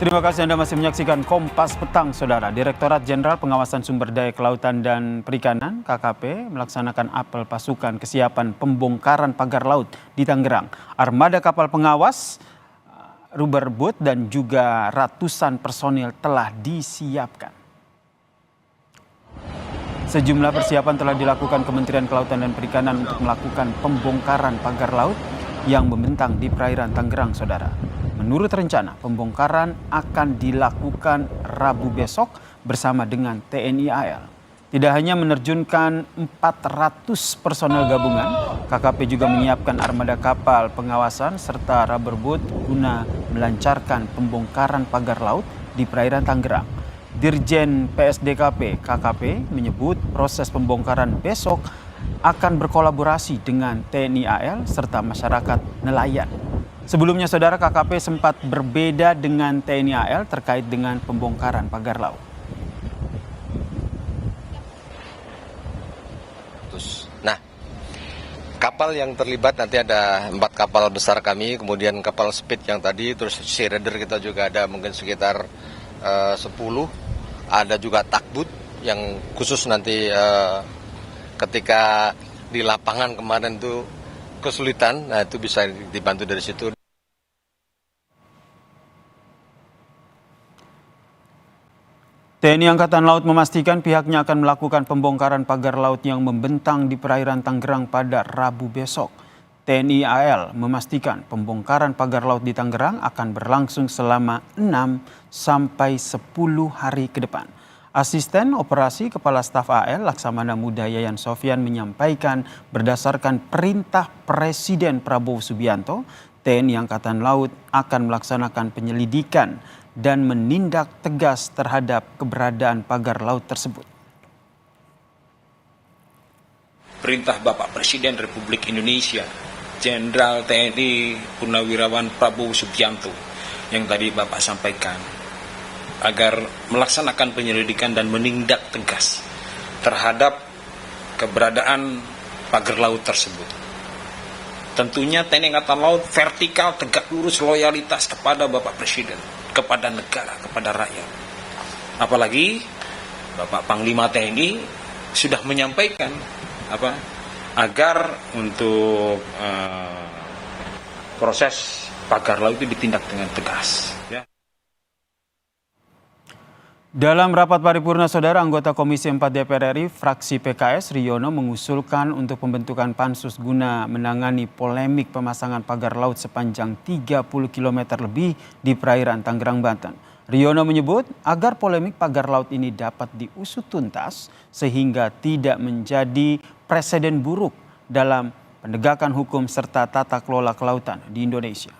Terima kasih Anda masih menyaksikan Kompas Petang, Saudara. Direktorat Jenderal Pengawasan Sumber Daya Kelautan dan Perikanan (KKP) melaksanakan apel pasukan kesiapan pembongkaran pagar laut di Tangerang. Armada kapal pengawas, rubber boat dan juga ratusan personil telah disiapkan. Sejumlah persiapan telah dilakukan Kementerian Kelautan dan Perikanan untuk melakukan pembongkaran pagar laut yang membentang di perairan Tangerang, Saudara. Menurut rencana, pembongkaran akan dilakukan Rabu besok bersama dengan TNI AL. Tidak hanya menerjunkan 400 personel gabungan, KKP juga menyiapkan armada kapal pengawasan serta rubber boat guna melancarkan pembongkaran pagar laut di perairan Tangerang. Dirjen PSDKP KKP menyebut proses pembongkaran besok akan berkolaborasi dengan TNI AL serta masyarakat nelayan. Sebelumnya, Saudara, KKP sempat berbeda dengan TNI AL terkait dengan pembongkaran pagar laut. Nah, kapal yang terlibat nanti ada 4 kapal besar kami, kemudian kapal speed yang tadi, terus sea raider kita juga ada mungkin sekitar 10. Ada juga takbut yang khusus nanti ketika di lapangan kemarin itu kesulitan, nah itu bisa dibantu dari situ. TNI Angkatan Laut memastikan pihaknya akan melakukan pembongkaran pagar laut yang membentang di perairan Tangerang pada Rabu besok. TNI AL memastikan pembongkaran pagar laut di Tangerang akan berlangsung selama 6 sampai 10 hari ke depan. Asisten Operasi Kepala Staf AL Laksamana Muda Yayan Sofyan menyampaikan berdasarkan perintah Presiden Prabowo Subianto, TNI Angkatan Laut akan melaksanakan penyelidikan dan menindak tegas terhadap keberadaan pagar laut tersebut. Perintah Bapak Presiden Republik Indonesia, Jenderal TNI Purnawirawan Prabowo Subianto yang tadi Bapak sampaikan, agar melaksanakan penyelidikan dan menindak tegas terhadap keberadaan pagar laut tersebut. Tentunya TNI Angkatan Laut vertikal, tegak lurus, loyalitas kepada Bapak Presiden, kepada negara, kepada rakyat. Apalagi Bapak Panglima TNI sudah menyampaikan agar untuk proses pagar laut itu ditindak dengan tegas. Ya. Dalam rapat paripurna, Saudara, anggota Komisi 4 DPR RI fraksi PKS Riono mengusulkan untuk pembentukan pansus guna menangani polemik pemasangan pagar laut sepanjang 30 km lebih di perairan Tangerang, Banten. Riono menyebut agar polemik pagar laut ini dapat diusut tuntas sehingga tidak menjadi presiden buruk dalam penegakan hukum serta tata kelola kelautan di Indonesia.